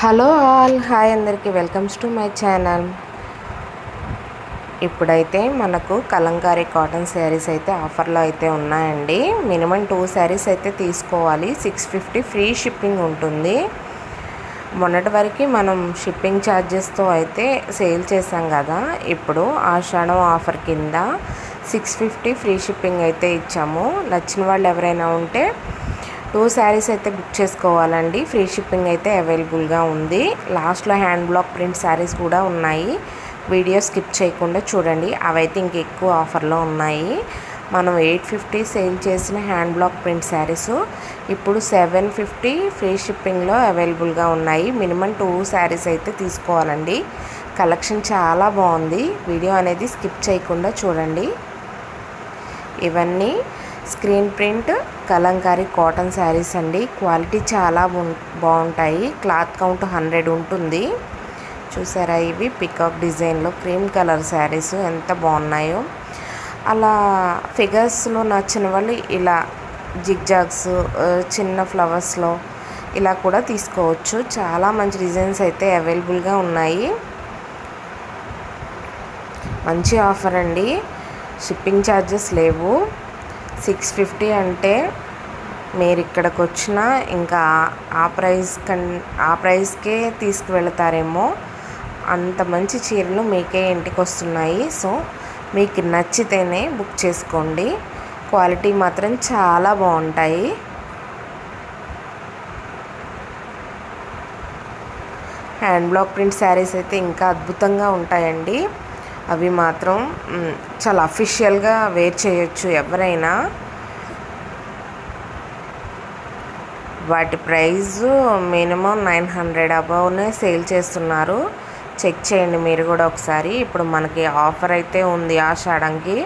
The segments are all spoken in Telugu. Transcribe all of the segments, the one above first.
హలో ఆల్, హాయ్ అందరికీ, వెల్కమ్స్ టు మై ఛానల్. ఇప్పుడైతే మనకు కలంకారీ కాటన్ శారీస్ అయితే ఆఫర్లో అయితే ఉన్నాయండి. మినిమం 2 శారీస్ అయితే తీసుకోవాలి. 650 ఫ్రీ షిప్పింగ్ ఉంటుంది. మొన్నటి వరకు మనం షిప్పింగ్ ఛార్జెస్తో అయితే సేల్ చేసాం కదా, ఇప్పుడు ఆషాఢం ఆఫర్ కింద 650 ఫ్రీ షిప్పింగ్ అయితే ఇచ్చాము. నచ్చిన వాళ్ళు ఎవరైనా ఉంటే 2 శారీస్ అయితే బుక్ చేసుకోవాలండి. ఫ్రీ షిప్పింగ్ అయితే అవైలబుల్గా ఉంది. లాస్ట్లో హ్యాండ్ బ్లాక్ ప్రింట్ శారీస్ కూడా ఉన్నాయి. వీడియో స్కిప్ చేయకుండా చూడండి, అవైతే ఇంకెక్కువ ఆఫర్లో ఉన్నాయి. మనం 850 సేల్ చేసిన హ్యాండ్ బ్లాక్ ప్రింట్ శారీస్ ఇప్పుడు 750 ఫ్రీ షిప్పింగ్లో అవైలబుల్గా ఉన్నాయి. మినిమం 2 శారీస్ అయితే తీసుకోవాలండి. కలెక్షన్ చాలా బాగుంది. వీడియో అనేది స్కిప్ చేయకుండా చూడండి. ఇవన్నీ screen print Kalamkari cotton saris అండి. క్వాలిటీ చాలా బాగుంటాయి. క్లాత్ కౌంట్ 100 ఉంటుంది. చూసారా, ఇవి పికాక్ డిజైన్లో క్రీమ్ కలర్ శారీస్ ఎంత బాగున్నాయో. అలా ఫిగర్స్లో నచ్చిన వాళ్ళు ఇలా జిగ్జాగ్స్, చిన్న ఫ్లవర్స్లో ఇలా కూడా తీసుకోవచ్చు. చాలా మంచి డిజైన్స్ అయితే అవైలబుల్గా ఉన్నాయి. మంచి ఆఫర్ అండి. షిప్పింగ్ ఛార్జెస్ లేవు. 650 అంటే మీరు ఇక్కడికి వచ్చినా ఇంకా ఆ ప్రైస్కే తీసుకువెళతారేమో. అంత మంచి చీరలు మీకే ఇంటికి వస్తున్నాయి. సో మీకు నచ్చితేనే బుక్ చేసుకోండి. క్వాలిటీ మాత్రం చాలా బాగుంటాయి. హ్యాండ్ బ్లాక్ ప్రింట్ శారీస్ అయితే ఇంకా అద్భుతంగా ఉంటాయండి. అవి మాత్రం చాలా అఫీషియల్గా వేర్ చేయొచ్చు ఎవరైనా. వాటి ప్రైజు మినిమం 900 అబౌవ్నే సేల్ చేస్తున్నారు. చెక్ చేయండి మీరు కూడా ఒకసారి. ఇప్పుడు మనకి ఆఫర్ అయితే ఉంది ఆషాఢంకి.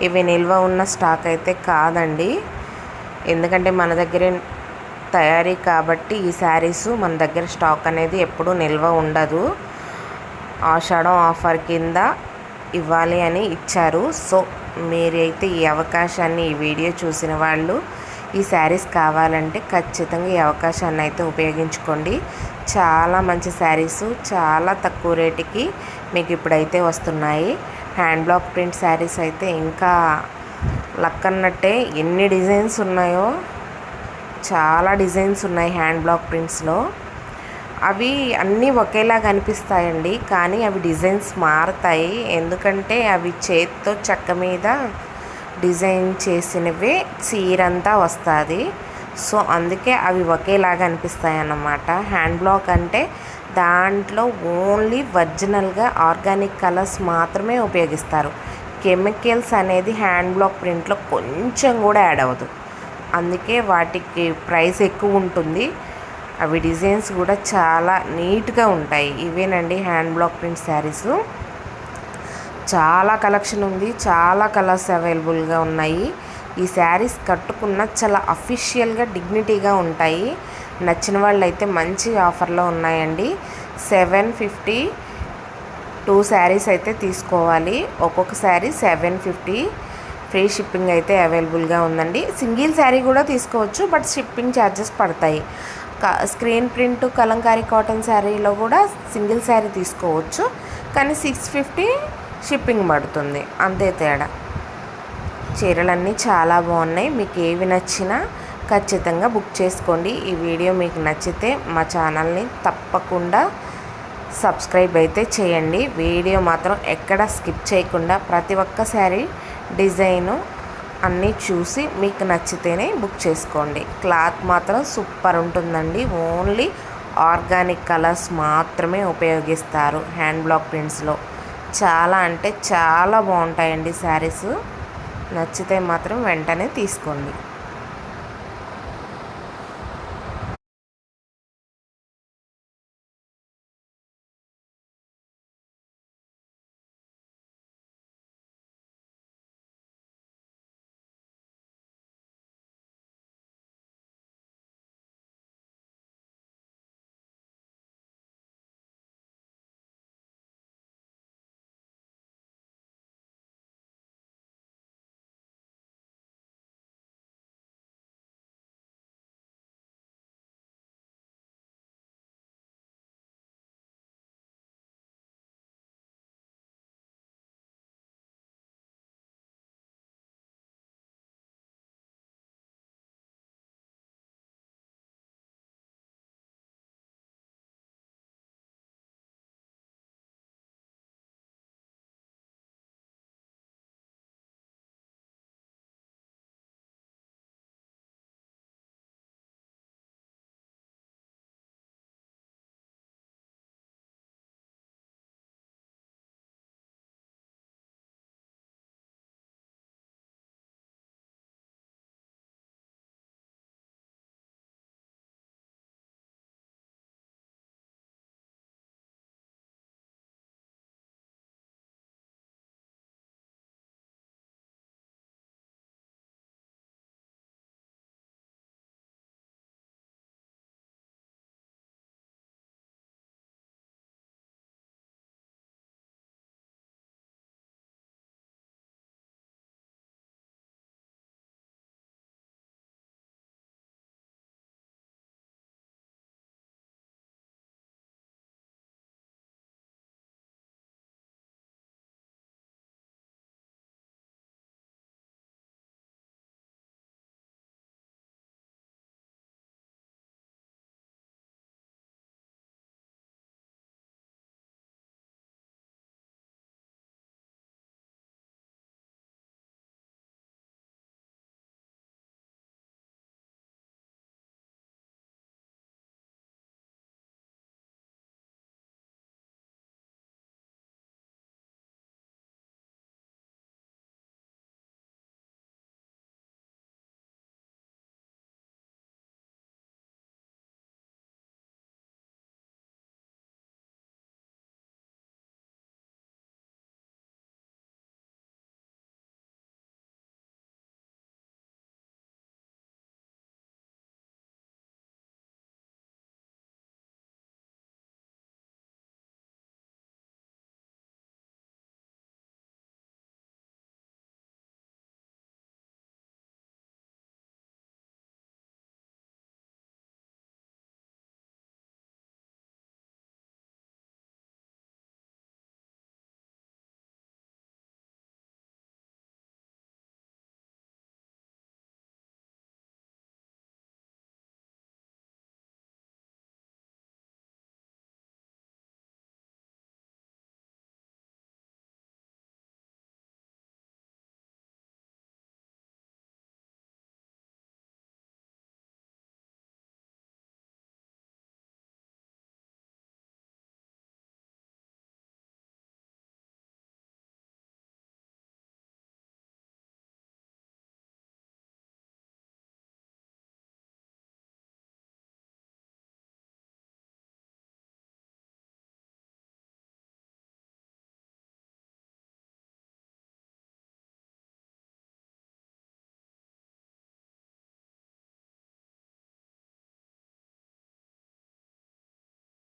ఇవి నిల్వ ఉన్న స్టాక్ అయితే కాదండి, ఎందుకంటే మన దగ్గరే తయారీ కాబట్టి ఈ శారీస్ మన దగ్గర స్టాక్ అనేది ఎప్పుడూ నిల్వ ఉండదు. ఆషాఢం ఆఫర్ కింద ఇవ్వాలి అని ఇచ్చారు. సో మీరైతే ఈ అవకాశాన్ని, ఈ వీడియో చూసిన వాళ్ళు ఈ శారీస్ కావాలంటే ఖచ్చితంగా ఈ అవకాశాన్ని అయితే ఉపయోగించుకోండి. చాలా మంచి శారీస్ చాలా తక్కువ రేటుకి మీకు ఇప్పుడైతే వస్తున్నాయి. హ్యాండ్ బ్లాక్ ప్రింట్ శారీస్ అయితే ఇంకా లక్కన్నట్టే. ఎన్ని డిజైన్స్ ఉన్నాయో, చాలా డిజైన్స్ ఉన్నాయి హ్యాండ్ బ్లాక్ ప్రింట్స్లో. అవి అన్నీ ఒకేలా కనిపిస్తాయండి, కానీ అవి డిజైన్స్ మారుతాయి. ఎందుకంటే అవి చేత్తో చెక్క మీద డిజైన్ చేసినవే చీరంతా వస్తుంది. సో అందుకే అవి ఒకేలాగా అనిపిస్తాయి అన్నమాట. హ్యాండ్ బ్లాక్ అంటే దాంట్లో ఓన్లీ ఒరిజినల్గా ఆర్గానిక్ కలర్స్ మాత్రమే ఉపయోగిస్తారు. కెమికల్స్ అనేది హ్యాండ్ బ్లాక్ ప్రింట్లో కొంచెం కూడా యాడ్ అవ్వదు. అందుకే వాటికి ప్రైస్ ఎక్కువ ఉంటుంది. అవి డిజైన్స్ కూడా చాలా నీట్గా ఉంటాయి. ఇవేనండి హ్యాండ్ బ్లాక్ ప్రింట్ శారీస్. చాలా కలెక్షన్ ఉంది, చాలా కలర్స్ అవైలబుల్గా ఉన్నాయి. ఈ శారీస్ కట్టుకున్న చాలా అఫీషియల్గా డిగ్నిటీగా ఉంటాయి. నచ్చిన వాళ్ళు అయితే మంచి ఆఫర్లో ఉన్నాయండి. 750 2 శారీస్ అయితే తీసుకోవాలి. ఒక్కొక్క శారీ 750 ఫ్రీ షిప్పింగ్ అయితే అవైలబుల్గా ఉందండి. సింగిల్ శారీ కూడా తీసుకోవచ్చు, బట్ షిప్పింగ్ ఛార్జెస్ పడతాయి. స్క్రీన్ ప్రింట్ కలంకారీ కాటన్ శారీలో కూడా సింగిల్ శారీ తీసుకోవచ్చు, కానీ 650 షిప్పింగ్ పడుతుంది, అంతే తేడా. చీరలన్నీ చాలా బాగున్నాయి. మీకు ఏవి నచ్చినా ఖచ్చితంగా బుక్ చేసుకోండి. ఈ వీడియో మీకు నచ్చితే మా ఛానల్ని తప్పకుండా సబ్స్క్రైబ్ అయితే చేయండి. వీడియో మాత్రం ఎక్కడ స్కిప్ చేయకుండా ప్రతి ఒక్క శారీ డిజైను అన్నీ చూసి మీకు నచ్చితేనే బుక్ చేసుకోండి. క్లాత్ మాత్రం సూపర్ ఉంటుందండి. ఓన్లీ ఆర్గానిక్ కలర్స్ మాత్రమే ఉపయోగిస్తారు హ్యాండ్ బ్లాక్ ప్రింట్స్లో. చాలా అంటే చాలా బాగుంటాయండి శారీస్. నచ్చితే మాత్రం వెంటనే తీసుకోండి.